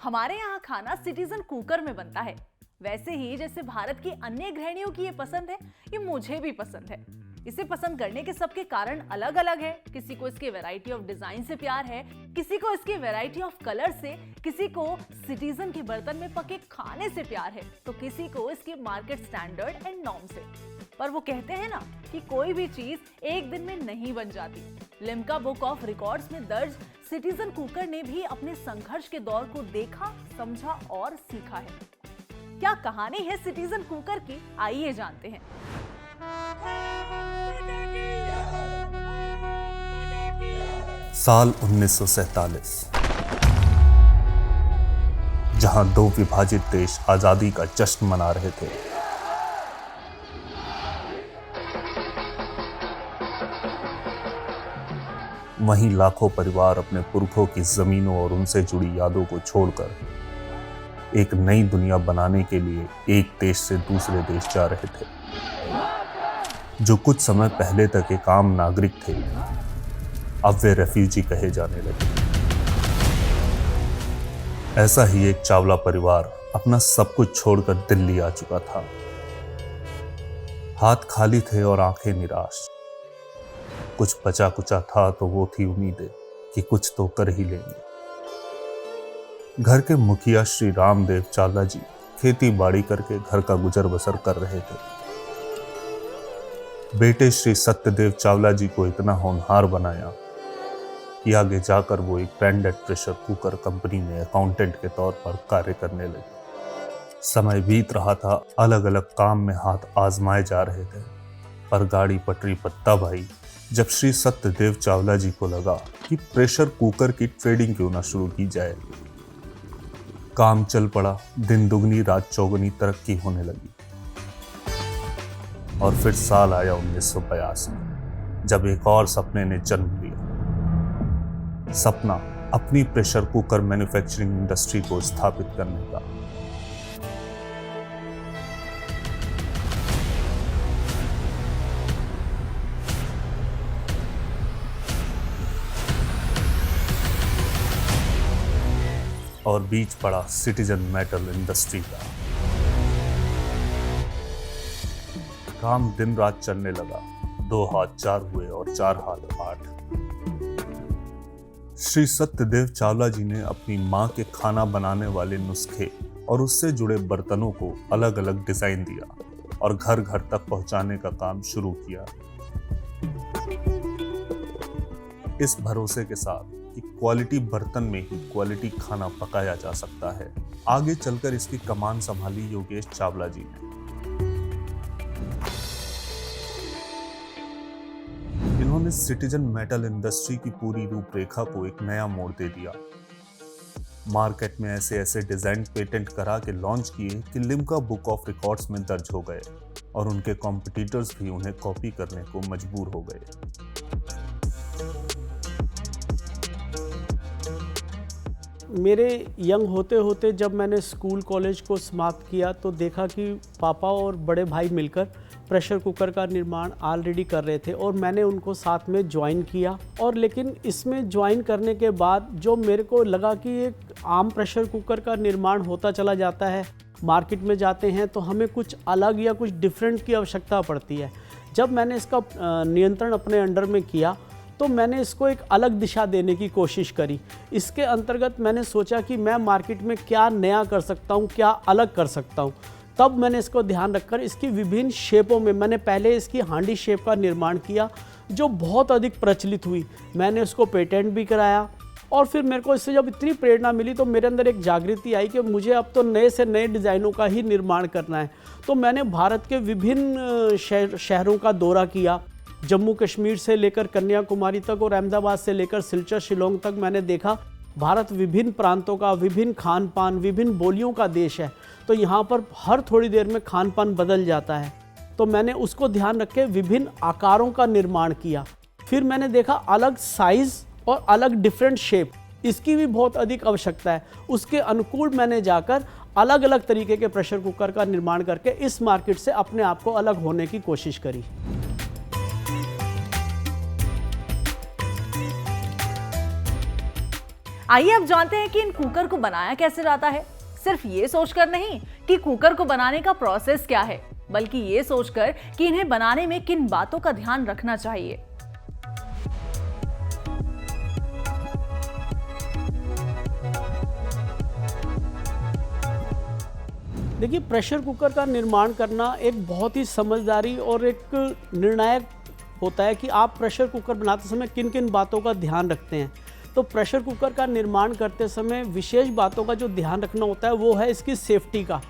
हमारे यहाँ खाना सिटीजन कुकर में बनता है। वैसे ही जैसे भारत की अन्य गृहिणियों की ये पसंद है, ये मुझे भी पसंद है। इसे पसंद करने के सबके कारण अलग अलग है। किसी को इसकी वैरायटी ऑफ डिजाइन से प्यार है, किसी को इसकी वैरायटी ऑफ कलर से, किसी को सिटीजन के बर्तन में पके खाने से प्यार है, तो किसी को इसके मार्केट स्टैंडर्ड एंड नॉर्म से। पर वो कहते हैं ना कि कोई भी चीज एक दिन में नहीं बन जाती। लिम्का बुक ऑफ रिकॉर्ड्स में दर्ज सिटीजन कुकर ने भी अपने संघर्ष के दौर को देखा, समझा और सीखा है। क्या कहानी है सिटीजन कुकर की, आइए जानते हैं। साल 1947, जहां दो विभाजित देश आजादी का जश्न मना रहे थे। वहीं लाखों परिवार अपने पुरखों की जमीनों और उनसे जुड़ी यादों को छोड़कर एक नई दुनिया बनाने के लिए एक देश से दूसरे देश जा रहे थे। जो कुछ समय पहले तक एक आम नागरिक थे, अब वे रेफ्यूजी कहे जाने लगे। ऐसा ही एक चावला परिवार अपना सब कुछ छोड़कर दिल्ली आ चुका था। हाथ खाली थे और आंखें निराश। कुछ बचा कुचा था तो वो थी उम्मीदें कि कुछ तो कर ही लेंगे। घर के मुखिया श्री रामदेव चावला जी खेती बाड़ी करके घर का गुजर बसर कर रहे थे। बेटे श्री सत्यदेव चावला जी को इतना होनहार बनाया कि आगे जाकर वो एक ब्रांडेड प्रेशर कुकर कंपनी में अकाउंटेंट के तौर पर कार्य करने लगे। समय बीत रहा था, अलग अलग काम में हाथ आजमाए जा रहे थे, पर गाड़ी पटरी पर तब आई जब श्री सत्यदेव चावला जी को लगा कि प्रेशर कुकर की ट्रेडिंग क्यों ना शुरू की जाए। काम चल पड़ा, दिन दुगनी रात चौगुनी तरक्की होने लगी। और फिर साल आया 1982, जब एक और सपने ने जन्म लिया। सपना अपनी प्रेशर कुकर मैन्युफैक्चरिंग इंडस्ट्री को स्थापित करने का। और बीच पड़ा सिटीजन मेटल इंडस्ट्री का। काम दिन रात चलने लगा। 2 हाथ 4 हुए और 4 हाथ 8। श्री सत्यदेव चावला जी ने अपनी मां के खाना बनाने वाले नुस्खे और उससे जुड़े बर्तनों को अलग अलग डिजाइन दिया और घर घर तक पहुंचाने का काम शुरू किया, इस भरोसे के साथ कि क्वालिटी बर्तन में ही क्वालिटी खाना पकाया जा सकता है। आगे चलकर इसकी कमान संभाली योगेश चावला जी ने। इन्होंने सिटीजन मेटल इंडस्ट्री की पूरी रूपरेखा को एक नया मोड़ दे दिया। मार्केट में ऐसे ऐसे डिजाइन पेटेंट करा के लॉन्च किए कि लिम्का बुक ऑफ रिकॉर्ड्स में दर्ज हो गए और उनके कॉम्पिटिटर्स भी उन्हें कॉपी करने को मजबूर हो गए। मेरे यंग होते होते जब मैंने स्कूल कॉलेज को समाप्त किया तो देखा कि पापा और बड़े भाई मिलकर प्रेशर कुकर का निर्माण ऑलरेडी कर रहे थे और मैंने उनको साथ में ज्वाइन किया। और लेकिन इसमें ज्वाइन करने के बाद जो मेरे को लगा कि एक आम प्रेशर कुकर का निर्माण होता चला जाता है, मार्केट में जाते हैं तो हमें कुछ अलग या कुछ डिफरेंट की आवश्यकता पड़ती है। जब मैंने इसका नियंत्रण अपने अंडर में किया तो मैंने इसको एक अलग दिशा देने की कोशिश करी। इसके अंतर्गत मैंने सोचा कि मैं मार्केट में क्या नया कर सकता हूँ, क्या अलग कर सकता हूँ। तब मैंने इसको ध्यान रखकर इसकी विभिन्न शेपों में, मैंने पहले इसकी हांडी शेप का निर्माण किया जो बहुत अधिक प्रचलित हुई। मैंने उसको पेटेंट भी कराया और फिर मेरे को इससे जब इतनी प्रेरणा मिली तो मेरे अंदर एक जागृति आई कि मुझे अब तो नए से नए डिज़ाइनों का ही निर्माण करना है। तो मैंने भारत के विभिन्न शहरों का दौरा किया। जम्मू कश्मीर से लेकर कन्याकुमारी तक और अहमदाबाद से लेकर सिलचर शिलोंग तक मैंने देखा। भारत विभिन्न प्रांतों का, विभिन्न खान पान, विभिन्न बोलियों का देश है, तो यहाँ पर हर थोड़ी देर में खान पान बदल जाता है। तो मैंने उसको ध्यान रख के विभिन्न आकारों का निर्माण किया। फिर मैंने देखा अलग साइज़ और अलग डिफरेंट शेप, इसकी भी बहुत अधिक आवश्यकता है। उसके अनुकूल मैंने जाकर अलग अलग तरीके के प्रेशर कुकर का निर्माण करके इस मार्केट से अपने आप को अलग होने की कोशिश करी। आइए अब जानते हैं कि इन कुकर को बनाया कैसे जाता है। सिर्फ ये सोचकर नहीं कि कुकर को बनाने का प्रोसेस क्या है, बल्कि ये सोचकर कि इन्हें बनाने में किन बातों का ध्यान रखना चाहिए। देखिए, प्रेशर कुकर का निर्माण करना एक बहुत ही समझदारी और एक निर्णायक होता है कि आप प्रेशर कुकर बनाते समय किन किन बातों का ध्यान रखते हैं। तो प्रेशर कुकर का निर्माण करते समय विशेष बातों का जो ध्यान रखना होता है वो है इसकी सेफ्टी का।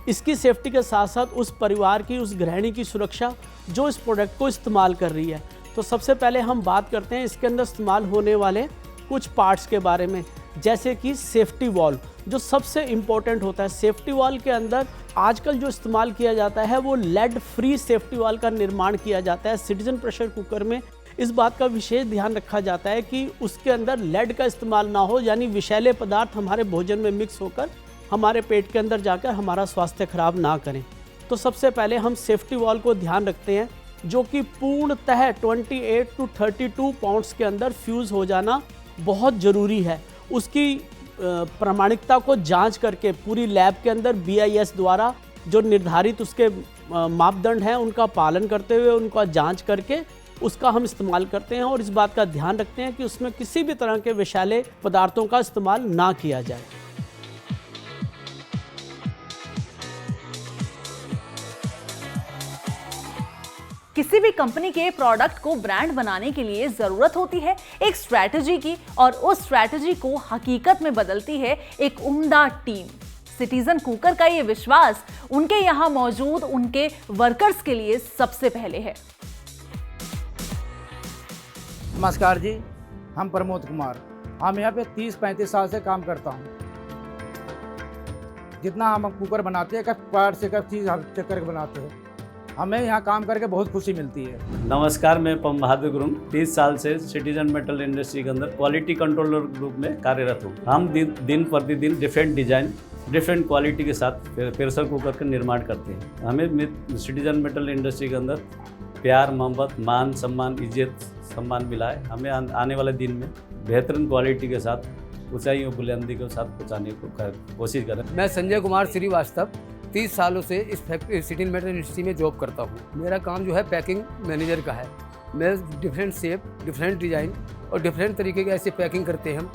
इसकी सेफ्टी के साथ साथ उस परिवार की, उस गृहिणी की सुरक्षा जो इस प्रोडक्ट को इस्तेमाल कर रही है। तो सबसे पहले हम बात करते हैं इसके अंदर इस्तेमाल होने वाले कुछ पार्ट्स के बारे में, जैसे कि सेफ्टी वाल्व जो सबसे इम्पोर्टेंट होता है। सेफ्टी वाल्व के अंदर आजकल जो इस्तेमाल किया जाता है वो लेड फ्री सेफ्टी वाल्व का निर्माण किया जाता है। सिटीजन प्रेशर कुकर में इस बात का विशेष ध्यान रखा जाता है कि उसके अंदर लेड का इस्तेमाल ना हो, यानी विषैले पदार्थ हमारे भोजन में मिक्स होकर हमारे पेट के अंदर जाकर हमारा स्वास्थ्य खराब ना करें। तो सबसे पहले हम सेफ्टी वाल्व को ध्यान रखते हैं, जो कि पूर्णतः 28 to 32 पाउंड्स के अंदर फ्यूज़ हो जाना बहुत ज़रूरी है। उसकी प्रामाणिकता को जांच करके पूरी लैब के अंदर BIS द्वारा जो निर्धारित उसके मापदंड हैं उनका पालन करते हुए उनका जांच करके उसका हम इस्तेमाल करते हैं, और इस बात का ध्यान रखते हैं कि उसमें किसी भी तरह के विषैले पदार्थों का इस्तेमाल ना किया जाए। किसी भी कंपनी के प्रोडक्ट को ब्रांड बनाने के लिए जरूरत होती है एक स्ट्रैटेजी की, और उस स्ट्रैटेजी को हकीकत में बदलती है एक उम्दा टीम। सिटीजन कुकर का ये विश्वास उनके यहाँ मौजूद उनके वर्कर्स के लिए सबसे पहले है। नमस्कार जी, हम प्रमोद कुमार, हम यहाँ पे 30-35 साल से काम करता हूँ। जितना हम कुकर बनाते हैं, कब पार्ट से कब चीज़ हम चेक करके बनाते हैं, हमें यहाँ काम करके बहुत खुशी मिलती है। नमस्कार, मैं पम बहादुर गुरुंग 30 साल से सिटीजन मेटल इंडस्ट्री के अंदर क्वालिटी कंट्रोलर ग्रुप में कार्यरत हूँ। हम दिन प्रतिदिन डिफरेंट डिजाइन, डिफरेंट क्वालिटी के साथ प्रेशर कुकर का निर्माण करते हैं। हमें सिटीजन मेटल इंडस्ट्री के अंदर प्यार, मोहब्बत, मान, सम्मान, इज्जत, सम्मान मिला है। हमें आने वाले दिन में बेहतरीन क्वालिटी के साथ ऊंचाइयों बुलंदी के साथ पहुँचाने को कोशिश करें। मैं संजय कुमार श्रीवास्तव 30 सालों से इस सिटीजन मेटल इंडस्ट्री में जॉब करता हूँ। मेरा काम जो है पैकिंग मैनेजर का है। मैं डिफरेंट शेप, डिफरेंट डिज़ाइन और डिफरेंट तरीके के ऐसे पैकिंग करते हैं।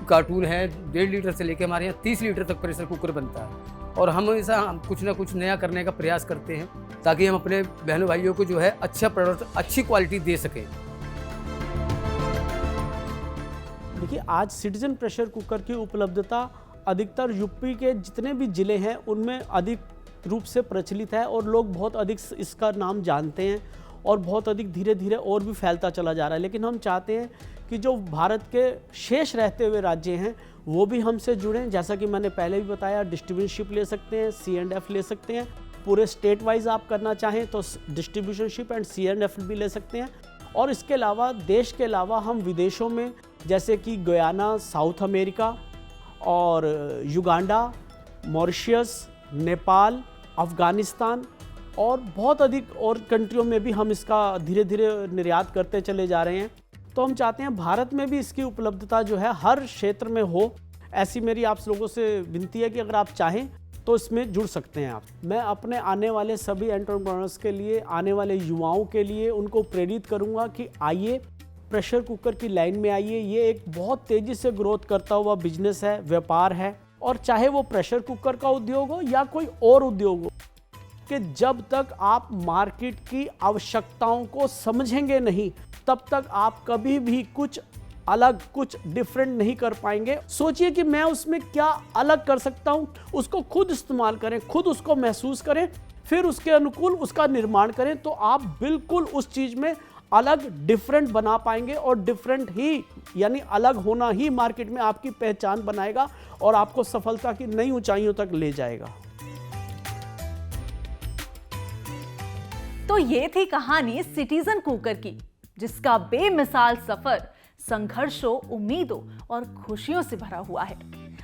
कार्टून है 1.5 लीटर से लेकर हमारे यहाँ 30 लीटर तक प्रेशर कुकर बनता है, और हम ऐसा कुछ ना कुछ नया करने का प्रयास करते हैं ताकि हम अपने बहनों भाइयों को जो है अच्छा प्रोडक्ट, अच्छी क्वालिटी दे सकें। देखिए, आज सिटीजन प्रेशर कुकर की उपलब्धता अधिकतर यूपी के जितने भी ज़िले हैं उनमें अधिक रूप से प्रचलित है, और लोग बहुत अधिक इसका नाम जानते हैं और बहुत अधिक धीरे धीरे और भी फैलता चला जा रहा है। लेकिन हम चाहते हैं कि जो भारत के शेष रहते हुए राज्य हैं वो भी हमसे जुड़ें। जैसा कि मैंने पहले भी बताया, डिस्ट्रीब्यूशनशिप ले सकते हैं, C&F ले सकते हैं। पूरे स्टेट वाइज आप करना चाहें तो डिस्ट्रीब्यूशनशिप एंड C&F भी ले सकते हैं। और इसके अलावा देश के अलावा हम विदेशों में, जैसे कि गयाना, साउथ अमेरिका और युगांडा, मॉरिशस, नेपाल, अफ़गानिस्तान और बहुत अधिक और कंट्रियों में भी हम इसका धीरे धीरे निर्यात करते चले जा रहे हैं। तो हम चाहते हैं भारत में भी इसकी उपलब्धता जो है हर क्षेत्र में हो। ऐसी मेरी आप लोगों से विनती है कि अगर आप चाहें तो इसमें जुड़ सकते हैं आप। मैं अपने आने वाले सभी एंटरप्रेन्योर्स के लिए, आने वाले युवाओं के लिए उनको प्रेरित करूंगा कि आइए, प्रेशर कुकर की लाइन में आइए। ये एक बहुत तेज़ी से ग्रोथ करता हुआ बिजनेस है, व्यापार है, और चाहे वो प्रेशर कुकर का उद्योग हो या कोई और उद्योग हो, कि जब तक आप मार्केट की आवश्यकताओं को समझेंगे नहीं तब तक आप कभी भी कुछ अलग, कुछ डिफरेंट नहीं कर पाएंगे। सोचिए कि मैं उसमें क्या अलग कर सकता हूं, उसको खुद इस्तेमाल करें, खुद उसको महसूस करें, फिर उसके अनुकूल उसका निर्माण करें, तो आप बिल्कुल उस चीज़ में अलग, डिफरेंट बना पाएंगे। और डिफरेंट ही यानी अलग होना ही मार्केट में आपकी पहचान बनाएगा और आपको सफलता की नई ऊंचाइयों तक ले जाएगा। तो ये थी कहानी सिटीजन कुकर की, जिसका बेमिसाल सफर संघर्षों, उम्मीदों और खुशियों से भरा हुआ है।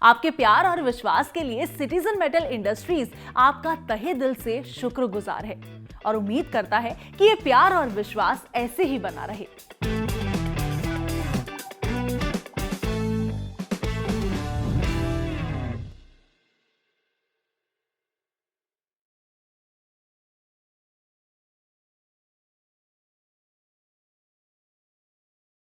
आपके प्यार और विश्वास के लिए सिटीजन मेटल इंडस्ट्रीज आपका तहे दिल से शुक्रगुजार है और उम्मीद करता है कि ये प्यार और विश्वास ऐसे ही बना रहे।